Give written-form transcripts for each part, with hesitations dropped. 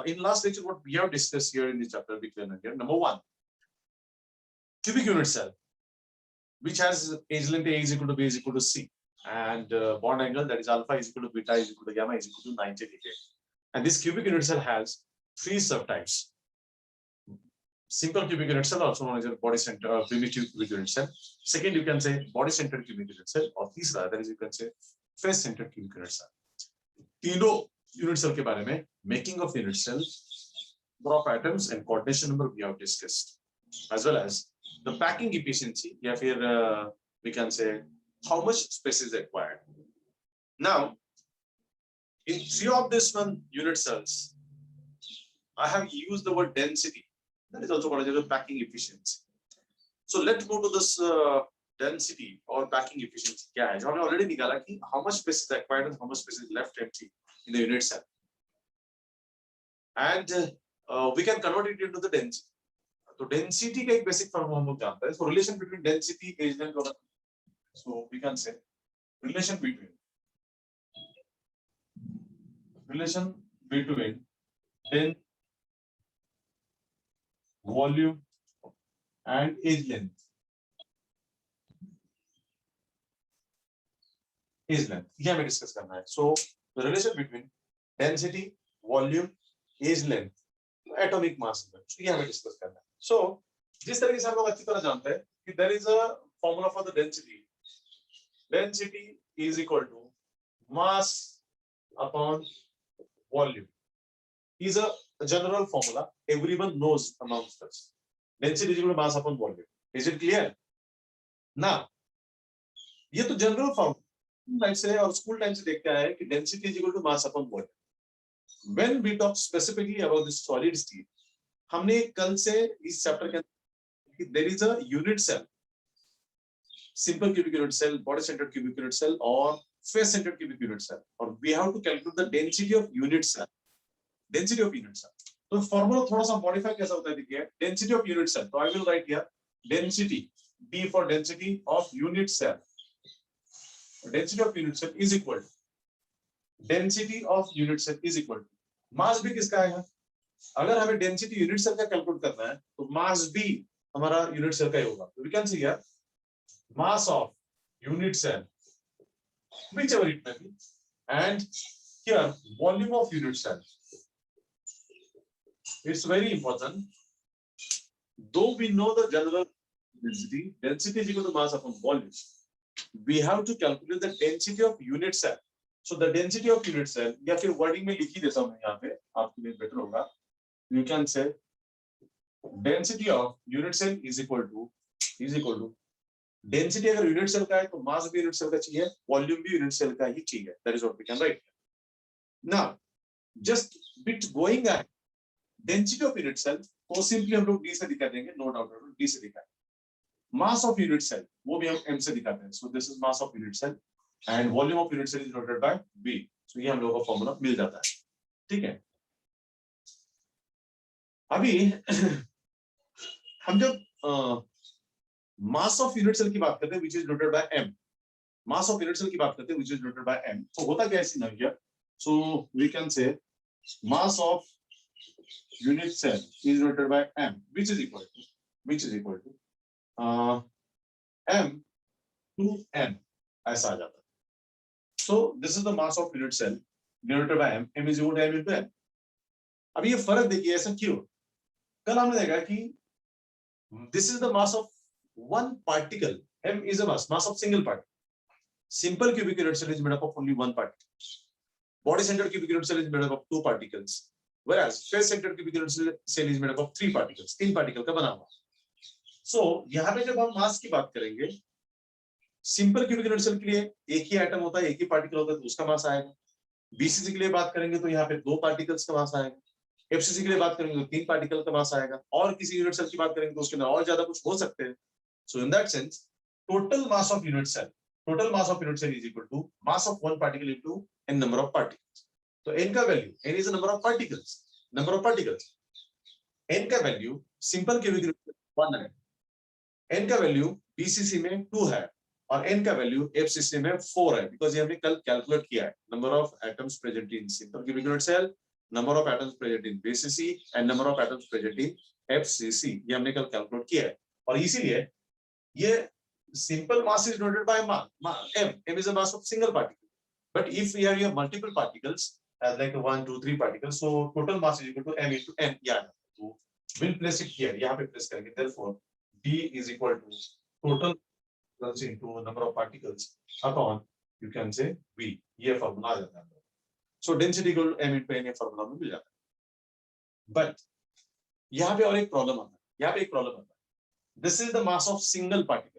in last lecture, what we have discussed here in this chapter, be clear here. Number one, cubic unit cell, which has age length A is equal to B is equal to C, and bond angle, that is alpha is equal to beta is equal to gamma is equal to 90 degree. And this cubic unit cell has three subtypes. Simple cubic unit cell, also known as a body center or primitive cubic unit cell. Second, you can say body centered cubic unit cell, or तीसरा, that is you can say face centered cubic unit cell. तीनों unit cell के बारे में, making of unit cell, number of atoms and coordination number we have discussed, as well as the packing efficiency, या फिर we can say how much space is required. Now, in three of this one unit cells, I have used the word density. That is also called as packing efficiency. So let's go to this density or packing efficiency. क्या है? जो हमने already निकाला कि how much space is required and how much space is left empty in the unit cell, and we can convert it into the density. तो density का एक basic form हम लोग जानते हैं. So relation between density, age length, और so we can say relation between then volume and age length. Age length. ये हमें discuss करना है. So the relation between density, volume, age length, atomic mass. So ये हमें discuss करना है. So जिस तरीके से हम लोग अच्छी तरह जानते हैं कि there is a formula for the density. Density is equal to mass upon volume. Is a general formula. Everyone knows amongst us. Density is equal to mass upon volume. Is it clear? Now, ये तो general formula. Let's say और school time से देखते आए कि density is equal to mass upon volume. When we talk specifically about this solid state, हमने कल से इस chapter के there is a unit cell, simple cubic unit cell, body centered cubic unit cell, or face centered cubic unit cell, or we have to calculate the density of unit cell. Density of unit cell. तो formula थोड़ा सा modify कैसा होता है देखिए. Density of unit cell. तो I will write here density. D for density of unit cell. Density of unit cell is equal to density of unit cell is equal to mass भी किसका आएगा? अगर हमें density unit cell का calculate करना है तो mass भी हमारा unit cell का ही होगा. So we can see here mass of unit cell, whichever it may be, and here volume of unit cell. It's very important. Though we know the general density, density is equal to mass upon volume, we have to calculate the density of unit cell. So the density of unit cell, या फिर wording में लिख ही देता हूँ मैं यहाँ पे, आपके लिए better होगा. You can say density of unit cell is equal to density अगर unit cell का है तो mass भी unit cell का चाहिए, volume भी unit cell का ही चाहिए. That is what we can write. Now, just bit going ahead. Density of unit cell को simply हम लोग D से दिखा देंगे, no doubt about it, D से दिखाएं. Mass of unit cell वो भी हम M से दिखाते हैं. So this is mass of unit cell and volume of unit cell is denoted by V. So ये हम लोगों का formula मिल जाता है. ठीक है. अभी हम जब mass of unit cell की बात करते हैं, which is denoted by M. Mass of unit cell की बात करते हैं, which is denoted by M. तो होता क्या है इसी here? So we can say mass of unit cell is denoted by M, which is equal to M to N. ऐसा आ जाता है. So this is the mass of unit cell denoted by M. M is equal to M into N. अभी ये फर्क देखिए ऐसा क्यों? कल हमने देखा कि this is the mass of one particle. M is a mass of single particle. Simple cubic unit cell is made up of only one particle. Body centered cubic unit cell is made up of two particles. Whereas face centered cubic unit cell is made up of three particles. तीन particle का बना हुआ. So यहाँ पे जब हम mass की बात करेंगे, simple cubic unit cell के लिए एक ही atom होता है, एक ही particle होता है, तो उसका mass आएगा. BCC के लिए बात करेंगे तो यहाँ पे दो particles का mass आएगा. FCC के लिए बात करेंगे तो तीन particle का mass आएगा. और किसी unit cell की बात करेंगे तो उसके अंदर और ज्यादा कुछ हो सकते हैं. So in that sense, total mass of unit cell is equal to mass of one particle into n number of particles. So n का value, n is the number of particles. N का value simple cubic unit 1 है. n का value BCC में 2 है और n का value FCC में 4 है, because ये हमने कल calculate किया है. Number of atoms present in simple cubic unit cell number of atoms present in BCC and number of atoms present in FCC, ये हमने कल कैलकुलेट किया है। और इसीलिए ये simple mass is denoted by m. M is the mass of single particle. But if we have multiple particles, as like 1, 2, 3 particles, so total mass is equal to m into n. Yeah, so we'll place it here. यहाँ पे place करेंगे. Therefore, D is equal to total into number of particles upon, you can say, V. ये formula आ जाता है. So density equal to m into n, ये formula में मिल जाता है. But यहाँ पे और एक problem आता है. यहाँ पे एक problem आता है. This is the mass of single particle.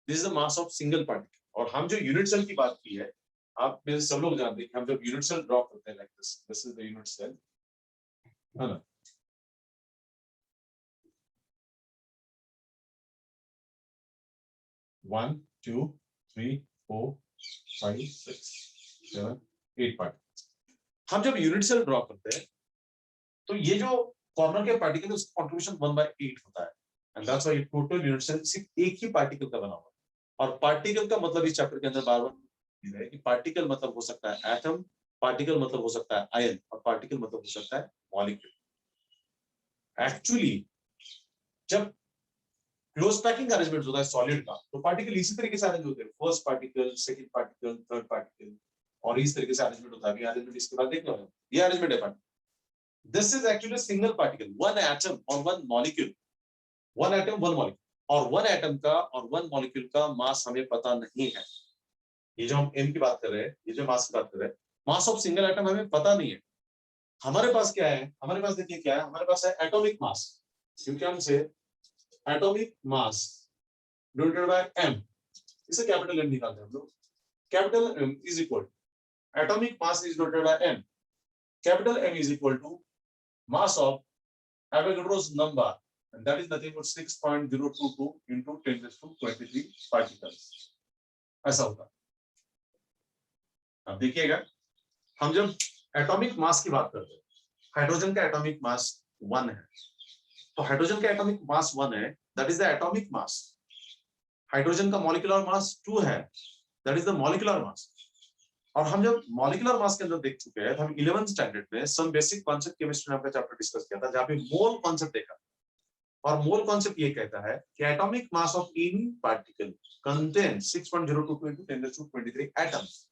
This is the mass of single particle. और हम जो यूनिट सेल की बात की है, आप में सब लोग जानते हैं कि हम जब यूनिट सेल ड्रॉ करते हैं, like this is the unit cell, है ना? One, two, three, four, five, six, 7, 8 particles. हम जब यूनिट सेल ड्रॉ करते हैं, तो ये जो कॉर्नर के पार्टिकल है उसका कंट्रीब्यूशन 1/8 होता है, and that's why total unit cell सिर्फ एक ही पार्टिकल का बना हुआ है. और पार्टिकल का मतलब इस चैप्टर के अंदर बार-बार है कि पार्टिकल मतलब हो सकता है एटम, पार्टिकल मतलब हो सकता है आयन, और पार्टिकल मतलब हो सकता है मॉलिक्यूल. एक्चुअली जब क्लोज पैकिंग अरेंजमेंट होता है सॉलिड का, तो पार्टिकल इसी तरीके से अरेंज होते हैं, first particle, second particle, third particle, और इस तरीके से अरेंजमेंट होता है. ये अरेंजमेंट इसके बाद देख लो, ये अरेंजमेंट है particle. This is actually single particle, one atom और one molecule, one atom one molecule. और वन एटम का और वन मॉलिक्यूल का मास हमें पता नहीं है. ये जो हम m की बात कर रहे हैं, ये जो मास की बात कर रहे हैं, मास ऑफ सिंगल एटम हमें पता नहीं है. हमारे पास क्या है? हमारे पास देखिए क्या है, हमारे पास है atomic mass. You can say atomic mass divided by m. इसे कैपिटल M निकालते हैं हम लोग. Capital M is equal, atomic mass is divided by m. Capital M is equal to mass of Avogadro's number, and that is nothing but 6.022 into 10⁻23 particles. ऐसा होता है. अब देखिएगा, हम जब एटॉमिक मास की बात करते हैं, हाइड्रोजन का एटॉमिक मास 1 है, तो हाइड्रोजन का एटॉमिक मास 1 है, that is the atomic mass. Hydrogen का मॉलिक्यूलर मास 2 है, that is the molecular mass. और हम जब मॉलिक्यूलर मास के अंदर देख चुके हैं, तो हम 11th स्टैंडर्ड में सम बेसिक कॉन्सेप्ट केमिस्ट्री नाम का चैप्टर डिस्कस किया था, जहां पे मोल कॉन्सेप्ट देखा. और मोल कॉन्सेप्ट ये कहता है कि atomic mass of any particle contains 6.022 into 10⁻23 atoms.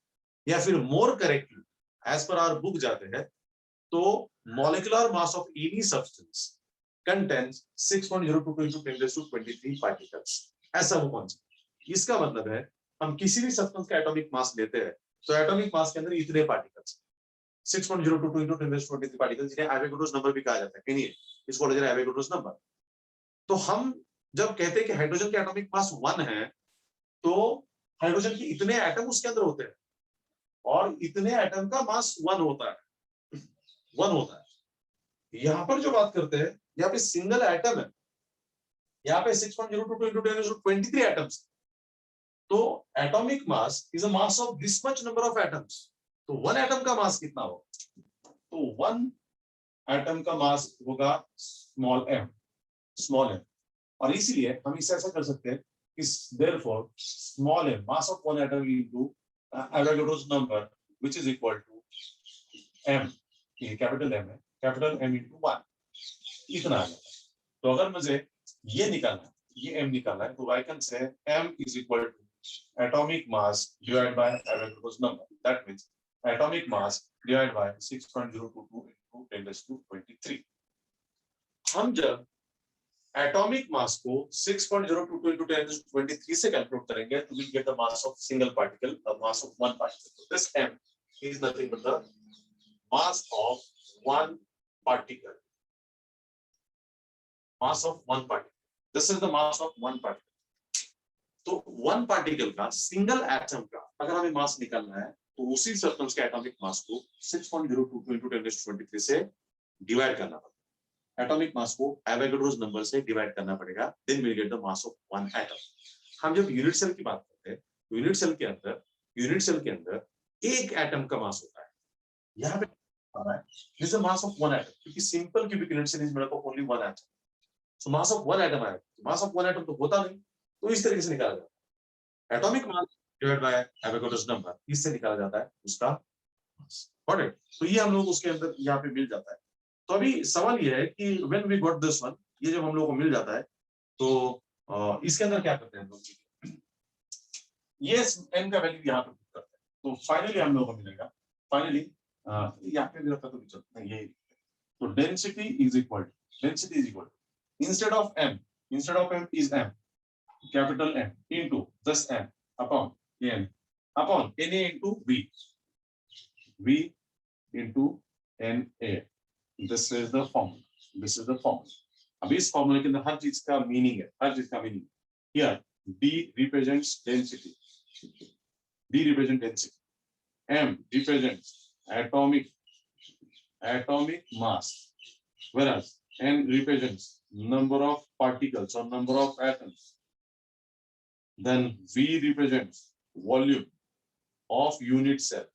या फिर more correctly as per our book जाते हैं, तो molecular mass of any substance contains 6.022 into 10⁻23 particles. ऐसा वो कॉन्सेप्ट. इसका मतलब है हम किसी भी सब्सटेंस का एटॉमिक मास लेते हैं, तो एटॉमिक मास के अंदर इतने पार्टिकल्स 6.022 into 10⁻23 पार्टिकल्स, जिन्हें एवोगाड्रोस नंबर भी कहा जाता है. कहीं इसको बोला जाता है एवोगाड्रोस नंबर. तो हम जब कहते हैं कि हाइड्रोजन के एटॉमिक मास 1 है, तो हाइड्रोजन के इतने एटम उसके अंदर होते हैं, और इतने एटम का मास 1 होता है, 1 होता है. यहां पर जो बात करते हैं, यहाँ पे सिंगल एटम है, यहाँ पे 6.022 into 10⁻23 एटम्स. तो atomic mass is a mass of this much number of atoms. तो 1 एटम का मास कितना होगा? तो 1 एटम का मास होगा स्मॉल m, स्मॉल m. और इसीलिए हम इसे ऐसा कर सकते हैं कि therefore small m, mass of one atom into Avogadro's number, which is equal to m. ये कैपिटल M है, कैपिटल M into 1, इतना आ जाता है. तो अगर मुझे ये निकालना है, ये m निकालना है, तो I can say m is equal to atomic mass divided by Avogadro's number. That means atomic mass divided by 6.022 into 10⁻23. हम जब एटॉमिक मास को 6.022 into 10⁻23 से कैलकुलेट करेंगे, तो we'll get the mass of single particle, the mass of one particle. So this m is nothing but the mass of one particle. Mass of one particle. This is the mass of one particle. तो one particle का, single atom का अगर हमें मास निकालना है, तो उसी substance के एटॉमिक मास को 6.022 into 10⁻23 से डिवाइड करना पड़ेगा. एटॉमिक मास को एवोगाड्रोस नंबर से डिवाइड करना पड़ेगा, then we get the mass of one atom. हम जब यूनिट सेल की बात करते हैं, यूनिट सेल के अंदर एक एटम का मास होता है. यहाँ पे this is the mass of one atom, क्योंकि simple cubic unit cell is made up of only one atom. So mass of one atom है, मास ऑफ वन एटम तो होता नहीं, तो इस तरीके से निकाला जाता है. Atomic mass divide by Avogadro's number, इससे निकाला जाता है उसका मास. Got it? तो ये हम लोग उसके अंदर यहाँ पे मिल जाता है। तो अभी सवाल ये है कि when we got this one, ये जब हम लोग को मिल जाता है तो इसके अंदर क्या करते हैं हम लोग, ये n का वैल्यू यहाँ पे पुट करते हैं, तो फाइनली हम लोग को मिलेगा, फाइनली यहाँ पे भी रखा तो भी चलता है, ये तो density is equal instead of m is m, capital M into this m upon n upon na into v into na, this is the formula. अब इस फॉर्मूले के अंदर हर चीज का मीनिंग है, here d represents density, m represents atomic mass, whereas n represents number of particles or number of atoms, then v represents volume of unit cell,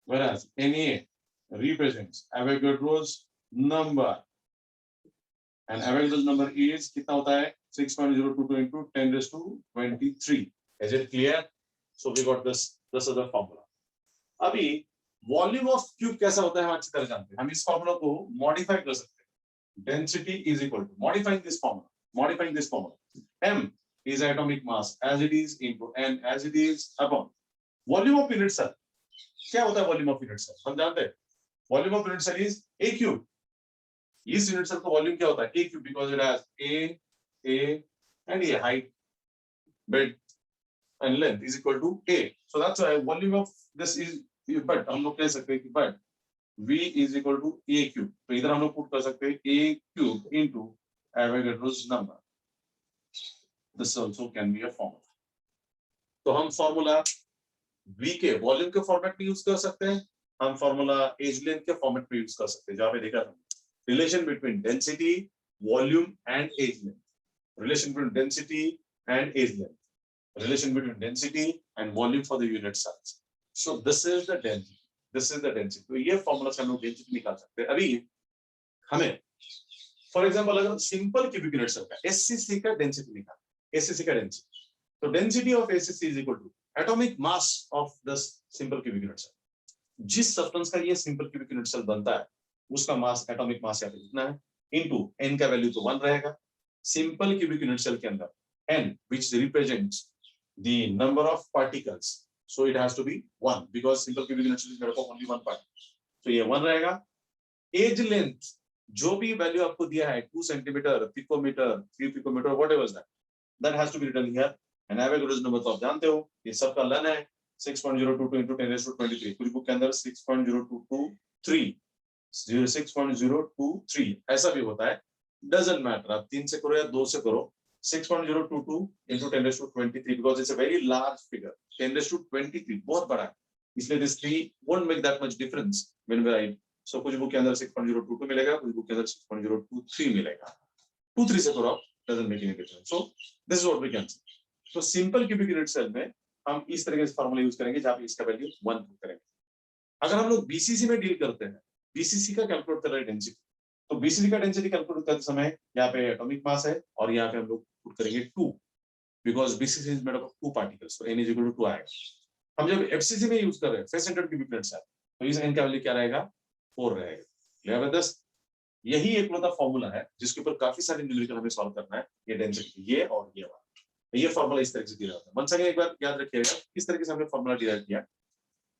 whereas Na represents Avogadro's number, and Avogadro's number is कितना होता है 6.022 into 10 raised to 23. Is it clear? So we got this is the formula. अभी volume of cube कैसा होता है हम अच्छी तरह जानते हैं, हम इस फॉर्मूला को मॉडिफाई कर सकते हैं। Density is equal to modifying this formula, m is atomic mass as it is into n as it is upon volume of unit cell. क्या होता है वॉल्यूम ऑफ यूनिट सेल, हम जानते हैं volume of unit cell is a cube. इस unit cell का volume क्या होता है a cube, because it has a and a height, width and length is equal to a, so that's why volume of this is, but हम लोग कह सकते हैं कि but v is equal to a cube, तो इधर हम लोग पुट कर सकते हैं a cube into Avogadro's number. This also can be a formula. तो हम फॉर्मूला v के वॉल्यूम के फॉर्मेट में यूज कर सकते हैं, हम फॉर्मूला एज लेंथ के फॉर्मेट में यूज कर सकते हैं, जहां पे देखा था relation between density, volume and edge length, relation between density and age length, relation between density and volume for the unit cells. So this is the density. तो ये फॉर्मूला से हम लोग डेंसिटी निकाल सकते हैं। अभी हमें फॉर एग्जांपल अगर सिंपल क्यूबिक यूनिट सेल का एससीसी का डेंसिटी निकाल, एससीसी का डेंसिटी, तो density of SCC is equal to atomic mass of this simple cubic unit cell. जिस सब्सटेंस का ये सिंपल क्यूबिक यूनिट सेल बनता है उसका मास, एटॉमिक मास यहाँ पे कितना है, इनटू n का वैल्यू तो 1 रहेगा। सिंपल क्यूबिक यूनिट सेल के अंदर n which represents the number of particles, so it has to be 1 because simple cubic unit cell is made up of only one particle, so ये 1 रहेगा। As length जो भी value आपको दिया है 2 centimetre, picometre, 3 picometre, whatever that has to be written here, and Avogadro's number तो आप जानते हो, ये सब का लन है 6.022 into 10 raised to 23, पूरी बुक के अंदर 6.0223 6.023 ऐसा भी होता है, doesn't matter, आप 3 से करो या 2 से करो, 6.022 into 10 raised to 23 because it's a very large figure, 10 raised to 23 बहुत बड़ा है, इसलिए this 3 won't make that much difference when we write. So कुछ बुक के अंदर 6.022 मिलेगा, कुछ बुक के अंदर 6.023 मिलेगा, 2-3 से करो, doesn't make any difference. So this is what we can say. So simple cubic unit cell में हम इस तरह के फॉर्मूला यूज करेंगे जहां पे इसका वैल्यू 1 पुट करेंगे। अगर हम लोग बीसीसी में डील करते हैं, बीसीसी का कैलकुलेट कर रहे हैं डेंसिटी, तो बीसीसी का डेंसिटी कैलकुलेट करते समय यहाँ पे एटॉमिक मास है और यहाँ पे हम लोग पुट करेंगे 2 because BCC is made up of 2 particles, so n is equal to 2 आएगा। हम जब एफसीसी में यूज कर रहे हैं face centred cubic unit cell, तो इस n का वैल्यू क्या रहेगा 4 रहेगा। क्लियर है? बस यही एक मतलब फार्मूला है जिसके ऊपर काफी सारे न्यूमेरिकल हमें सॉल्व करना है, ये डेंसिटी ये और ये वाला, ये फार्मूला इस तरह से दिया जाता है। वंस अगेन एक बार याद रखिएगा किस तरीके से हमने फार्मूला डिराइव किया।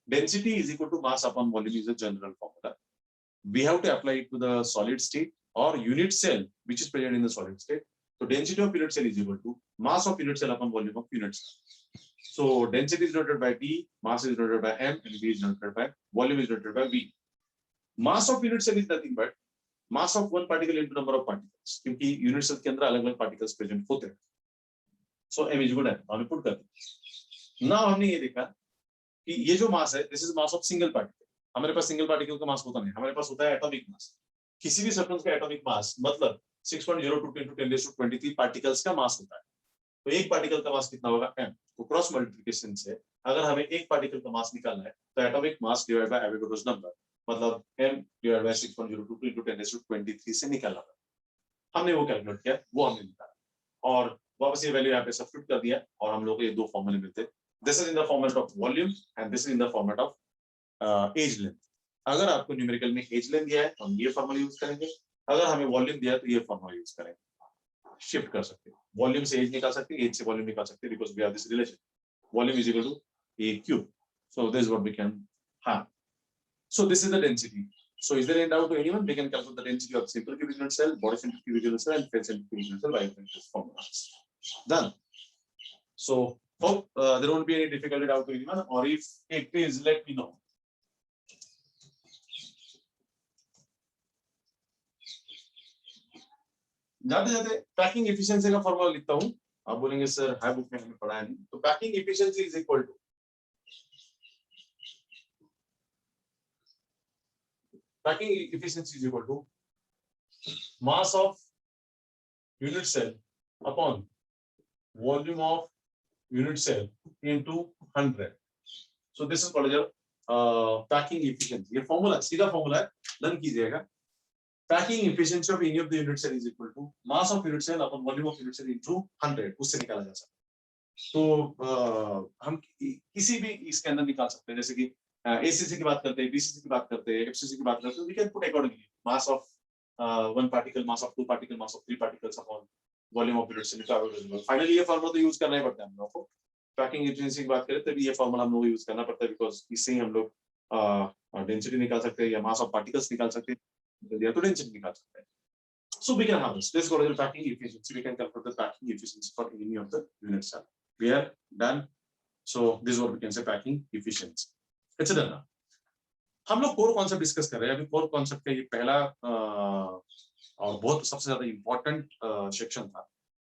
Density is equal to mass upon volume is a general formula, we have to apply it to the solid state or unit cell which is present in the solid state. So density of unit cell is equal to mass of unit cell upon volume of unit cell. So density is denoted by d, mass is denoted by m, and v is denoted by volume is denoted by v. Mass of unit cell is nothing but mass of one particle into number of particles, क्योंकि unit cell के अंदर अलग-अलग particles present होते हैं। So m is equal to n, हमने put कर दिया। Now हमने ये देखा कि ये जो मास है this is mass of single particle, हमारे पास सिंगल पार्टिकल का मास होता नहीं, हमारे पास होता है एटॉमिक मास। किसी भी सब्सटेंस का एटॉमिक मास मतलब 6.022 into 10 raised to 23 पार्टिकल्स का मास होता है। तो एक पार्टिकल का मास कितना होगा m, तो क्रॉस मल्टीप्लिकेशन से अगर हमें एक पार्टिकल का मास निकालना है तो atomic mass divide by Avogadro's number मतलब m divide by 6.022 into 10 raised to 23 से निकालना था। हमने वो कैलकुलेट किया, वो हमने निकाला और वापस ये वैल्यू यहाँ पे सब्स्टिट्यूट कर दिया और हम लोग को ये दो फॉर्मूले मिलते हैं। This is in the format of volume and this is in the format of edge length. अगर आपको न्यूमेरिकल में एज लेंथ दिया है तो हम ये फॉर्मूला यूज करेंगे, अगर हमें वॉल्यूम दिया है तो ये फॉर्मूला यूज करेंगे। शिफ्ट कर सकते हैं, वॉल्यूम से एज निकाल सकते हैं, एज से वॉल्यूम निकाल सकते हैं, because we have this relation volume is equal to a cube. So this is what we can have. So this is the density. So is there any doubt to anyone? We can calculate the density of simple cubic unit cell, body center cubic unit cell, and face center cubic unit cell by using this formula. Done. So hope there won't be any difficulty doubt to anyone, or if it is, let me know. जाते जाते packing efficiency का formula लिखता हूं। आप बोलेंगे sir high book में हमने पढ़ा है नहीं, तो packing efficiency is equal to packing efficiency is equal to mass of unit cell upon volume of unit cell into 100. So this is called as packing efficiency. ये फॉर्मूला सीधा formula है, learn कीजिएगा। Packing efficiency of any of the unit cell is equal to mass of unit cell upon volume of unit cell into 100, उससे निकाला जा सकता है। तो हम किसी भी इसके अंदर निकाल सकते हैं, जैसे कि ACC की बात करते हैं, BCC की बात करते हैं, FCC की बात करते हैं, we can put accordingly mass of one particle, mass of two particle, mass of three particles upon volume of unit cell। Finally ये फॉर्मूला तो यूज करना ही पड़ता है हम लोगों को। पैकिंग एफिशिएंसी की बात करें तो ये फॉर्मूला हम लोग को यूज करना पड़ता है, बिकॉज इससे ही हम लोग डेंसिटी निकाल सकते हैं या मास ऑफ पार्टिकल्स निकाल सकते हैं या तो डेंसिटी निकाल सकते हैं। So we can have this. Let's go to the packing efficiency. We can calculate the packing efficiency for any of the unit cell. We are done. So this is what we can say packing efficiency. It's done now. हम लोग core concept discuss कर रहे हैं। अभी core concept का ये पहला और बहुत सबसे ज्यादा इंपॉर्टेंट सेक्शन था।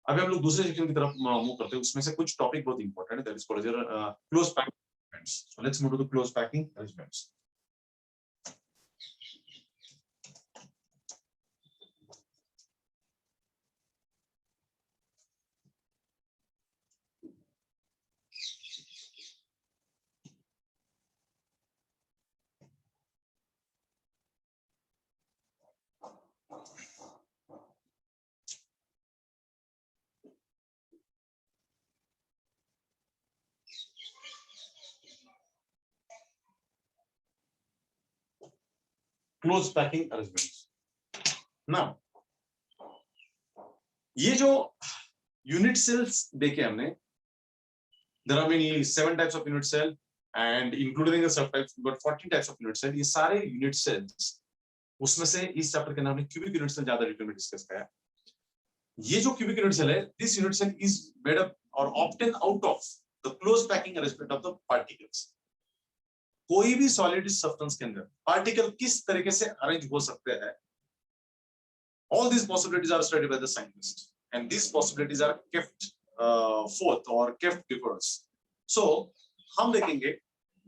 अभी हम लोग दूसरे सेक्शन की तरफ मूव करते हैं। उसमें से कुछ टॉपिक बहुत इंपॉर्टेंट है, that is called close packing arrangements. So let's move to the close packing arrangements. Close packing arrangements. Now ये जो यूनिट सेल्स देखे हमने, there are many 7 types of unit cell and including the sub types, but 14 types of unit cell. ये सारे unit sales, उसमें से इस chapter के नाम ने क्यूबिक यूनिट सेल ज्यादा डिटेल में डिस्कस किया है। ये जो क्यूबिक यूनिट सेल है, this unit cell is made up और obtain out of the close packing arrangement of the particles. कोई भी सॉलिड सब्सटेंस के अंदर पार्टिकल किस तरीके से अरेंज हो सकते हैं, all these possibilities are studied by the scientists and these possibilities are kept forth or kept before us. So हम देखेंगे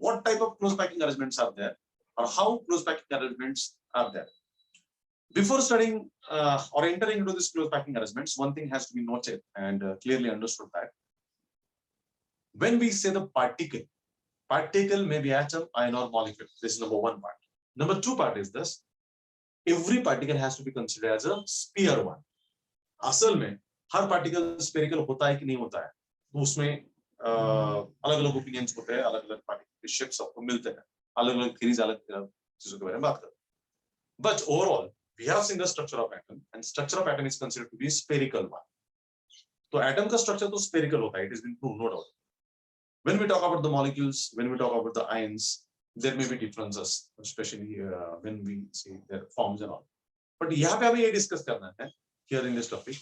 what type of close packing arrangements are there or how close packing arrangements are there. Before studying or entering into this close packing arrangements, one thing has to be noted and clearly understood that when we say the particle may be atom, ion or molecule. This is number one part. Number two part is this: every particle has to be considered as a sphere one. असल में हर particle spherical होता है कि नहीं होता है, तो उसमें अलग अलग ओपिनियंस होते हैं, अलग अलग पार्टिकल के शेप्स आपको मिलते हैं, अलग अलग थ्योरीज, अलग चीजों के बारे में बात करते हैं। But overall we have seen the structure of atom and structure of atom is considered to be spherical one. तो एटम का स्ट्रक्चर तो स्फेरिकल होता है, it is been proved, no doubt. When we talk about the molecules, when we talk about the ions, there may be differences, especially when we see their forms and all. But यहाँ पे हमें ये discuss करना है here in this topic.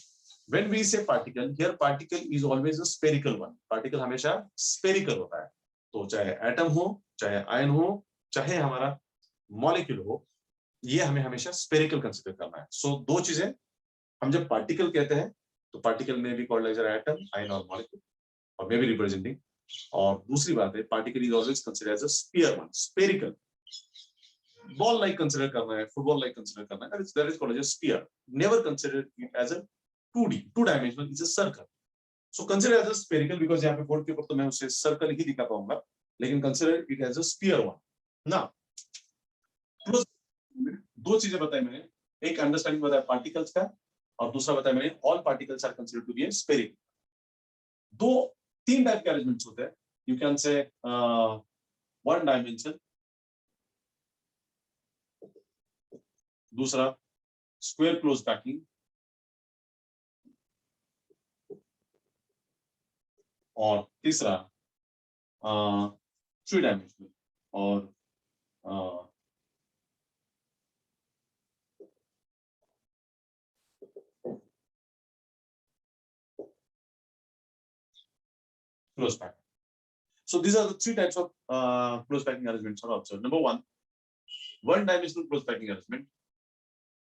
When we say particle, here particle is always a spherical one. Particle हमेशा spherical होता है। तो चाहे atom हो, चाहे ion हो, चाहे हमारा molecule हो, ये हमें हमेशा spherical consider करना है। So दो चीजें, हम जब particle कहते हैं, तो particle may be called as an atom, ion or molecule, or maybe representing. और दूसरी बात है, particle is always considered as a sphere one, spherical. Ball like consider करना है, फुटबॉल लाइक कंसीडर करना है, that is called as a sphere. Never consider it as a 2D, two dimensional, is a circle. So consider as a spherical, because यहां पे board के ऊपर तो मैं उसे सर्कल ही दिखा पाऊंगा, लेकिन consider it as a sphere one. Now दो चीजें बताई मैंने, एक अंडरस्टैंडिंग बताया पार्टिकल्स का, और दूसरा बताया मैंने all particles are considered to be a spherical. दो तीन टाइप के अरेंजमेंट्स होते हैं। You can say one dimension, दूसरा स्क्वायर क्लोज पैकिंग, और तीसरा थ्री डायमेंशनल और close packing. So these are the three types of close packing arrangements are observed. Number one dimensional close packing arrangement,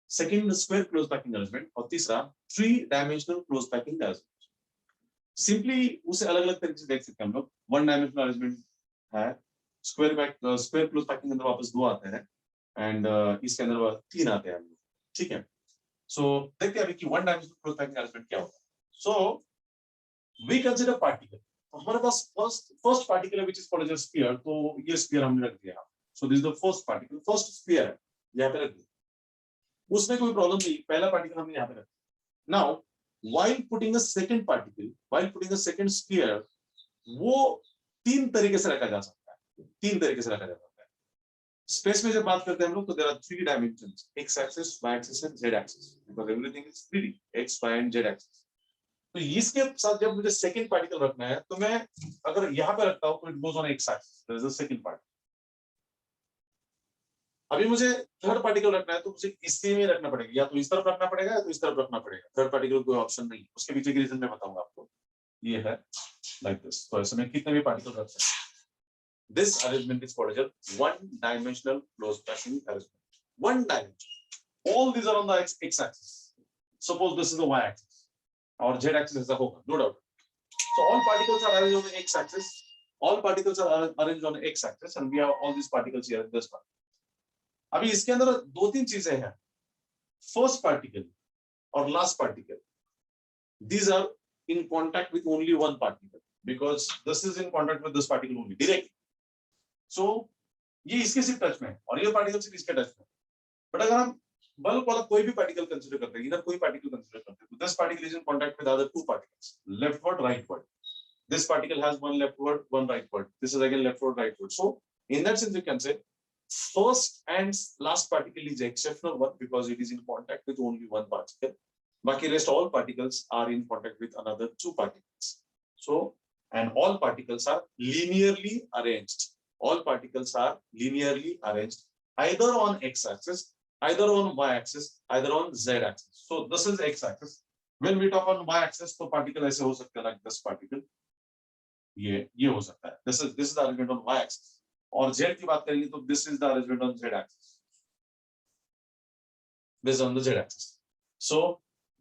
second square close packing arrangement, और तीसरा three dimensional close packing arrangement. Simply उसे अलग अलग तरीके से देख सकते हैं हम लोग. वन डायमेंशनल अरेंजमेंट है, स्क्वायर क्लोज पैकिंग के अंदर वापस दो आते हैं, एंड इसके अंदर तीन आते हैं. ठीक है, सो देखते हैं अभी कि one dimensional close packing arrangement क्या होता है. So we consider particle. हमारे पास फर्स्ट पार्टिकल है which is called as a sphere. तो ये स्फीयर हमने रख दिया. So this is the first particle, first sphere है, यहाँ पे रख दिया. उसमें कोई प्रॉब्लम नहीं, पहला पार्टिकल हमने यहाँ पे रखा. Now while putting a second particle, while putting a second sphere, वो तीन तरीके से रखा जा सकता है. तीन तरीके से रखा जा सकता है. स्पेस में जब बात करते हैं हम लोग, तो there are three dimensions: x axis, y axis and z axis, because everything is 3D, x, y and z axis. तो इसके साथ जब मुझे सेकंड पार्टिकल रखना है, तो मैं अगर यहाँ पे रखता हूँ तो it goes on x axis, there is a second part. अभी मुझे थर्ड पार्टिकल रखना है, तो मुझे इसी में रखना पड़ेगा, या तो इस तरफ रखना पड़ेगा या तो इस तरफ रखना पड़ेगा. थर्ड पार्टिकल कोई ऑप्शन नहीं. उसके पीछे की रीजन मैं बताऊंगा आपको. ये है लाइक दिस. तो ऐसे में कितने भी पार्टिकल रख सकते हैं. This arrangement is called as one dimensional close packing arrangement. One dimension. All these are on the x axis. Suppose this is the y axis और जेड एक्सिस ऐसा होगा, no doubt. So all particles are arranged on x axis. All particles are arranged on x axis and we have all these particles here in this part. अभी इसके अंदर दो तीन चीजें हैं. फर्स्ट पार्टिकल और last particle, these are in contact with only one particle, because this is in contact with this particle only directly. So ये इसके सिर्फ टच में है और ये पार्टिकल सिर्फ इसके टच में. बट अगर हम बल्क वाला कोई भी पार्टिकल कंसीडर करते हैं, इधर कोई पार्टिकल कंसीडर करते हैं, तो this particle is in contact with other two particles, leftward rightward. This particle has one leftward, one rightward. This is again leftward rightward. So in that sense you can say first and last particle is exceptional one, because it is in contact with only one particle. Baki rest all particles are in contact with another two particles. So, and all particles are linearly arranged. All particles are linearly arranged either on x-axis, either on y-axis, either on z-axis. So this is x-axis. When we talk on y-axis, तो particle ऐसे हो सकते हैं like this particle. ये हो सकता है. This is the arrangement on y-axis. और z की बात करेंगे तो this is the arrangement on z-axis. This is on the z-axis. So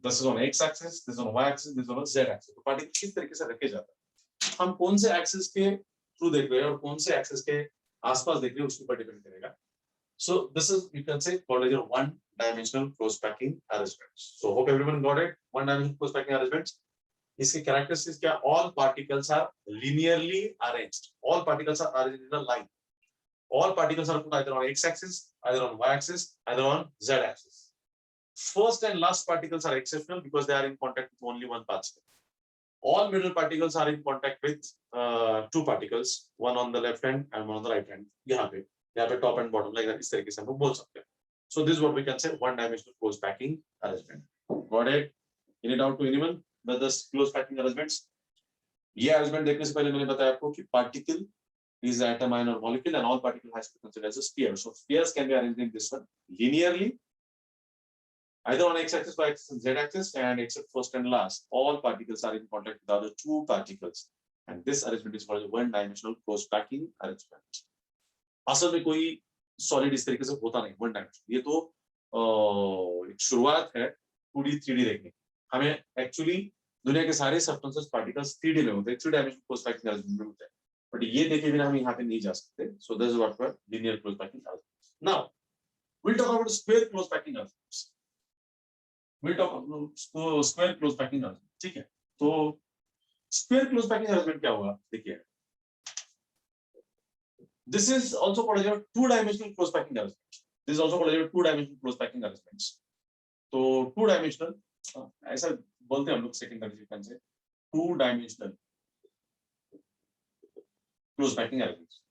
this is on x-axis, this is on y-axis, this is on z-axis. तो particle किस तरीके से रखे जाते हैं, हम कौन से एक्सिस के थ्रू देख रहे हैं और कौन से एक्सिस के आसपास देख रहे हैं, उसके ऊपर डिपेंड करेगा. So this is, you can say, called as a one dimensional close packing arrangement. So hope everyone got it. One dimensional close packing arrangements. इसके characteristics क्या? All particles are linearly arranged. All particles are arranged in a line. All particles are put either on x-axis, either on y-axis, either on z-axis. First and last particles are exceptional because they are in contact with only one particle. All middle particles are in contact with two particles, one on the left hand and one on the right hand. यहाँ पे top and bottom like that. इस तरीके से हम लोग बोल सकते हैं. So this is what we can say one-dimensional close packing arrangement. Got it? Any doubt to anyone? The close packing arrangements. ये arrangement देखने से पहले मैंने बताया आपको कि particle is atom, ion or molecule, and all particle has to be considered as a sphere. So spheres can be arranged in this one linearly, either on x-axis, y-axis, and z-axis, and except first and last, all particles are in contact with the other two particles, and this arrangement is called a one-dimensional close packing arrangement. असल में कोई solid इस तरीके से होता नहीं one dimension. ये तो एक शुरुआत है 2D 3D देखने की. हमें actually दुनिया के सारे substances particles 3D में होते हैं, 3-dimensional close packing arrangement में होते हैं. But ये देखे बिना हम यहाँ पे नहीं जा सकते. So this is what we linear close packing arrangements. Now we'll talk about square close packing arrangements. We'll talk about square close packing arrangement. ठीक है. तो square close packing arrangement क्या होगा? देखिए. This is also called as two-dimensional close packing arrangement. This is also called as two-dimensional close packing arrangements. तो two-dimensional ऐसा बोलते हैं हम लोग secondary sequence से two-dimensional close packing arrangements.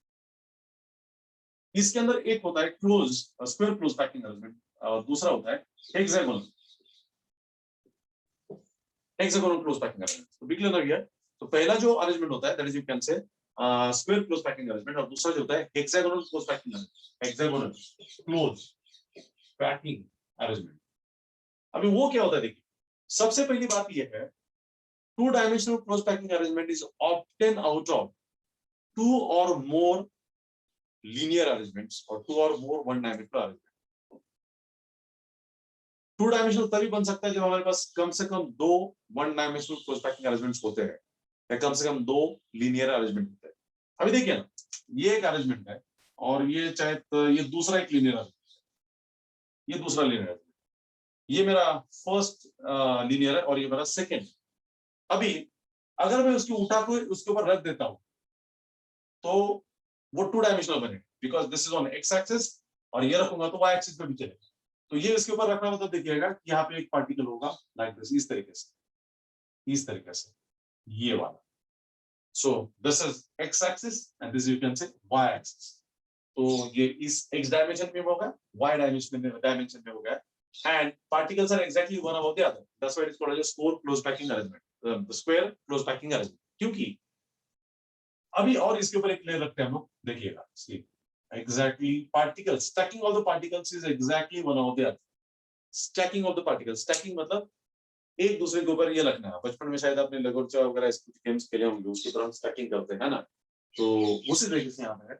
इसके अंदर एक होता है close square close packing arrangement. दूसरा होता है हेक्सागोनल क्लोज पैकिंग अरेंजमेंट। तो बिग लेना गया, तो पहला जो अरेंजमेंट होता है that is you can say square close packing arrangement, और दूसरा जो होता है hexagonal close packing arrangement, hexagonal close packing arrangement. अभी वो क्या होता है देखिए, सबसे पहली बात ये है, two dimensional close packing arrangement is obtain out of two और मोर लीनियर अरेंजमेंट्स और टू और more one dimensional arrangement. Two dimensional तभी बन सकता है जब हमारे पास कम से कम दो one dimensional close packing arrangements होते हैं, या कम से कम दो लीनियर अरेंजमेंट होते हैं। अभी देखिए ना, ये एक अरेंजमेंट है और ये चाहे तो ये दूसरा एक लीनियर अरेंजमेंट, ये दूसरा लीनियर अरेंजमेंट, ये मेरा फर्स्ट लीनियर है और ये मेरा सेकेंड। अभी अगर मैं उसकी उठा को उसके ऊपर रख देता हूं तो वो टू डायमेंशनल बनेगा, because this is on x axis, और ये रखूंगा तो वाई एक्सिस पे भी चलेगा। तो ये इसके ऊपर रखना मतलब देखिएगा कि यहाँ पे एक पार्टिकल होगा लाइक दिस, इस तरीके से, इस तरीके से, ये वाला। So this is x axis and this you can say y axis. तो ये इस एक्स डायमेंशन में होगा, वाई डायमेंशन में होगा, and particles are exactly one above the other. That's why it is called as a square close packing arrangement. The square close packing arrangement. क्योंकि अभी और इसके ऊपर एक लेयर रखते हैं हम लोग, देखिएगा exactly particles, stacking of the particles is exactly one above the other. Stacking of the particles, stacking मतलब एक दूसरे के ऊपर ये रखना है। बचपन में शायद आपने लगोरचा वगैरह कुछ गेम्स खेले होंगे, उसकी तरह हम स्टैकिंग करते हैं ना, तो उसी तरीके से यहाँ पे है।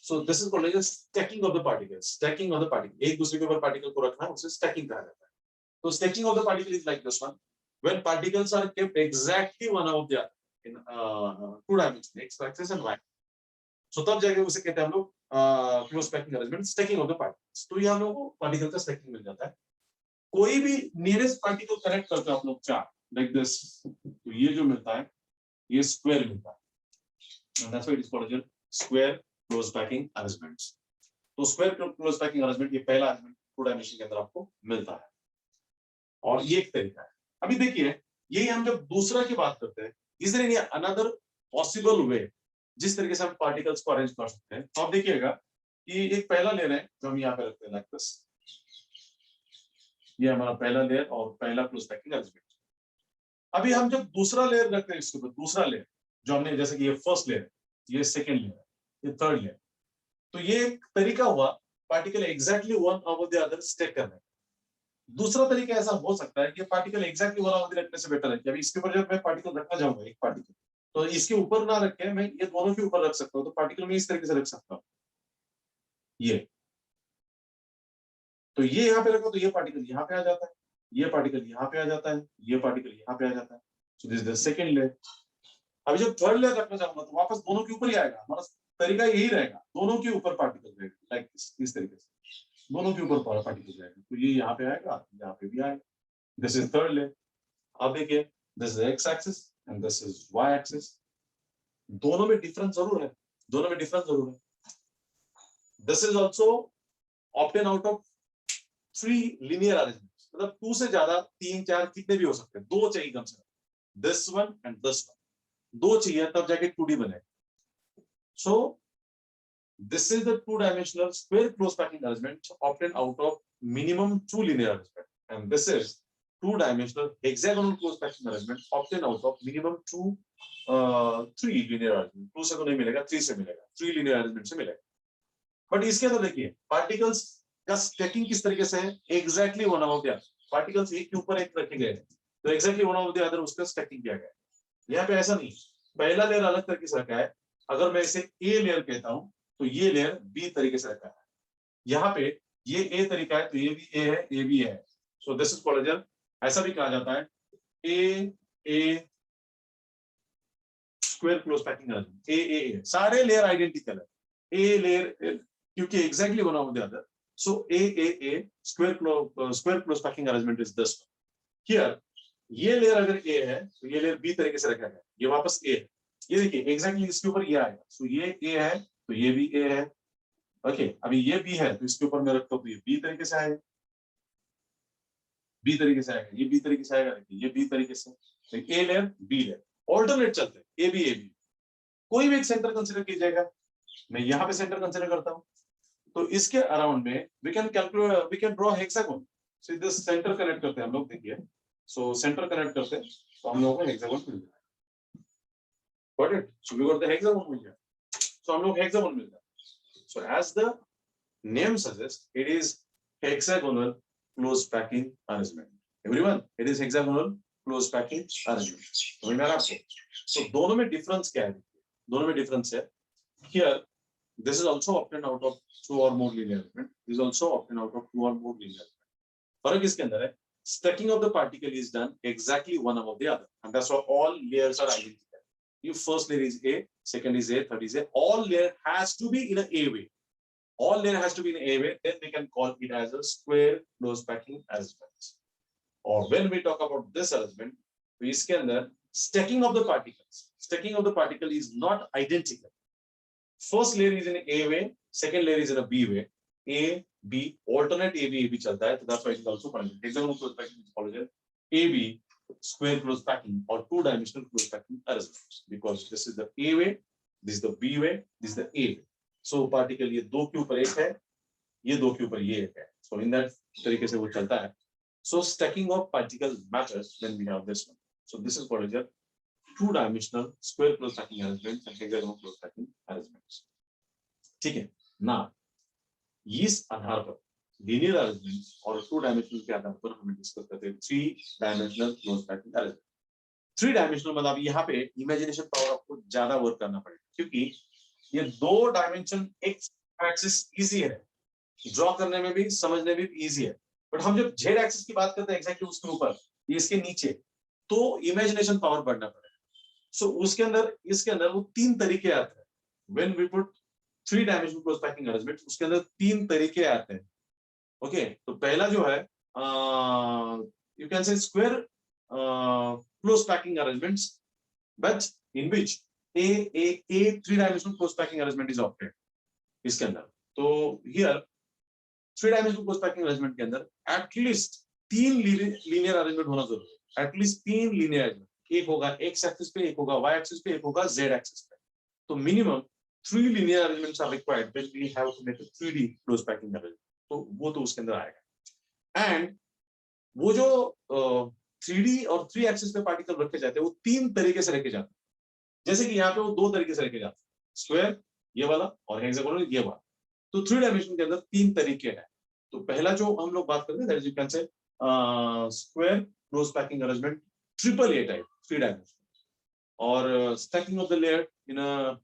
So this is called as stacking of the particles. Stacking of the particle. एक दूसरे के ऊपर पार्टिकल को रखना है, उसे स्टैकिंग कहा जाता है। तो stacking of the particle is like this one. When particles are kept exactly one above the other in two dimensions, x axis and y. So तब जाके उसे कहते हैं हम लोग close packing arrangement, stacking of the particles. तो ये हम लोगों को पार्टिकल का स्टैकिंग मिल जाता है। कोई भी नियरेस्ट पार्टिकल कनेक्ट करते हो आप लोग चार लाइक दिस, तो ये जो मिलता है ये स्क्वायर मिलता है। And that's why it is called as square close packing arrangements. तो स्क्वायर क्लोज पैकिंग अरेंजमेंट ये पहला अरेंजमेंट टू डायमेंशन के अंदर आपको मिलता है, और ये एक तरीका है। अभी देखिए, यही हम जब दूसरा की बात करते हैं, is there any another possible way जिस तरीके से हम पार्टिकल्स को अरेंज कर सकते हैं। तो आप देखिएगा कि एक पहला लेयर है जो हम यहाँ पे रखते हैं लाइक दिस, ये हमारा पहला लेयर और पहला क्लोज पैकिंग अरेंजमेंट। अभी हम जब दूसरा लेयर रखते हैं इसके ऊपर, दूसरा लेयर जो हमने, जैसे कि ये फर्स्ट लेयर, ये सेकेंड लेयर, ये थर्ड लेयर, तो ये एक तरीका हुआ particle exactly one over the other stack करने। दूसरा तरीका ऐसा हो सकता है कि particle exactly one over the रखने से बेटर है कि अभी इसके ऊपर जब मैं पार्टिकल रखना चाहूंगा एक पार्टिकल, तो इसके ऊपर ना रख के मैं ये दोनों के ऊपर रख सकता हूँ, तो पार्टिकल में इस तरीके से रख सकता हूँ। ये तो ये यहाँ पे रखो तो ये पार्टिकल यहाँ पे आ जाता है, ये पार्टिकल यहाँ पे आ जाता है, ये पार्टिकल यहाँ पे आ जाता है। So this is the second layer. अभी जब थर्ड लेयर रखना चाहूंगा तो वापस दोनों के ऊपर ही आएगा, हमारा तरीका यही रहेगा, दोनों के ऊपर पार्टिकल रहेगा लाइक इस तरीके से, दोनों के ऊपर पार्टिकल रहेगा। तो ये यहाँ पे आएगा, यहाँ पे भी आएगा। This is third layer. अब देखिए, this is x axis and this is y axis. दोनों में डिफरेंस जरूर है, दोनों में डिफरेंस जरूर है। This is also obtain out of three linear arrangements, मतलब टू से ज्यादा, तीन चार कितने भी हो सकते हैं, दो चाहिए कम से कम, this one and this one, दो चाहिए तब जाके 2D बनेगा। So this is the two-dimensional square close packing arrangement obtained out of minimum two linear arrangement, and this is two-dimensional hexagonal close packing arrangement obtained out of minimum three linear arrangement. Two से तो नहीं मिलेगा, three से मिलेगा, three linear arrangement से मिलेगा। But इसके अंदर देखिए पार्टिकल्स का स्टैकिंग किस तरीके से है, exactly one above the other. Particles एक के ऊपर एक रखे गए हैं, तो exactly one above the other उसका स्टैकिंग किया गया है। यहाँ पे ऐसा नहीं, पहला लेयर अलग तरीके से रखा है। अगर मैं इसे ए लेयर कहता हूं तो ये लेयर बी तरीके से रखा है। यहाँ पे ये ए तरीका है तो ये भी ए है, ये भी है। So this is called as, ऐसा भी कहा जाता है a square close packing arrangement. A सारे लेयर आइडेंटिकल है, ए लेयर क्योंकि exactly one of the other. So a square close packing arrangement is this here. ये लेयर अगर ए है तो ये लेयर बी तरीके से रखा है, ये वापस ए है। ये देखिए एग्जैक्टली इसके ऊपर ये आएगा, सो ये ए है तो ये भी ए है। ओके, अभी ये बी है तो इसके ऊपर मैं रखता हूं तो ये बी तरीके से आएगा, बी तरीके से आएगा, ये बी तरीके से आएगा, ये बी तरीके से। तो A layer B layer alternate चलते हैं, ए बी कोई भी एक सेंटर कंसीडर कीजिएगा। मैं यहाँ पे सेंटर कंसीडर करता हूँ, तो इसके अराउंड में we can draw hexagon. So this centre connect करते हैं हम लोग, देखिए सो सेंटर कनेक्ट करते हैं तो हम लोगों को हेक्सागोन मिल जाएगा। Got it? So we got the hexagon मिल गया। सो हम लोग हेक्सागोन मिल गया। So as the name suggest, it is hexagonal close packing arrangement. Everyone, it is hexagonal close packing arrangement. समझ में आ रहा है आपको? So दोनों में डिफरेंस क्या है? दोनों में डिफरेंस है, here this is also obtained out of two or more linear element. This is also obtained out of two or more linear element. फर्क इसके अंदर है, stacking of the particle is done exactly one above the other, and that's why all layers are identical. If first layer is A, second is A, third is A, all layer has to be in a A way. All layer has to be in A way, then we can call it as a square close packing arrangement. Or when we talk about this arrangement, we इसके अंदर stacking of the particle is not identical. First layer is in A way, second layer is in a B way. A, B, alternate A, B चलता है, so that's why it is also called hexagonal close packing is called A, B square close packing or two-dimensional close packing arrangement, because this is the A way, this is the B way, this is the A way. So particle ये दो के ऊपर एक है, ये दो के ऊपर ये एक है. So in that तरीके से वो चलता है. So stacking of particles matters when we have this one. So this is called as a two-dimensional square close packing arrangement and hexagonal close packing arrangements. ठीक है ना? इस आधार पर linear arrangement और two-dimensional के आधार पर हमें डिस्कस करते हैं three-dimensional close packing arrangement. Three-dimensional मतलब यहाँ पे imagination power आपको ज्यादा वर्क करना पड़ेगा, क्योंकि ये दो डायमेंशन एक्स एक्सिस इजी है, ड्रॉ करने में भी समझने में भी इजी है, बट हम जब जेड एक्सिस की बात करते हैं एग्जैक्टली उसके ऊपर, ये इसके नीचे, तो इमेजिनेशन पावर बढ़ना पड़ेगा. सो उसके अंदर इसके अंदर वो तीन तरीके आते हैं. When we put three dimensional close packing arrangement, उसके अंदर तीन तरीके आते हैं. ओके, तो पहला जो है you can say square close packing arrangements, but in which a three-dimensional close packing arrangement is obtained इसके अंदर. तो here three-dimensional close packing arrangement के अंदर at least तीन linear arrangement होना जरूरी है. at least तीन linear arrangement, एक होगा x axis पे, एक होगा y axis पे, एक होगा z axis पे. तो minimum three linear arrangements are required when we have to make a 3D close packing arrangement. तो वो तो उसके अंदर आएगा. and वो जो 3D और 3 axis पे पार्टिकल रखे जाते हैं, वो तीन तरीके से रखे जाते हैं. जैसे कि यहाँ पे वो दो तरीके से रखे जाते हैं, स्क्वायर ये वाला और हेक्सागोनल ये वाला. तो थ्री डायमेंशन के अंदर तीन तरीके हैं. तो पहला जो हम लोग बात करते हैं, that is you can say square close packing arrangement triple A type, three dimension, और stacking of the layer in a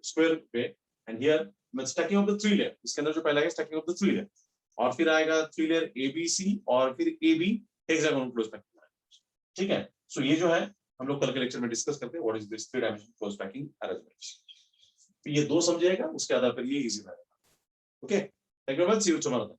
square way. And here मैं stacking of the three layer, इसके अंदर जो पहला है stacking of the three layer, और फिर आएगा three layer A B C, और फिर A B hexagonal close packing. ठीक है. सो ये जो है हम लोग कल के लेक्चर में डिस्कस करते हैं, what is this three dimensional close packing arrangement. ये दो समझिएगा, उसके आधार पर ये इजी रहेगा. Okay, thank you very much, see you tomorrow.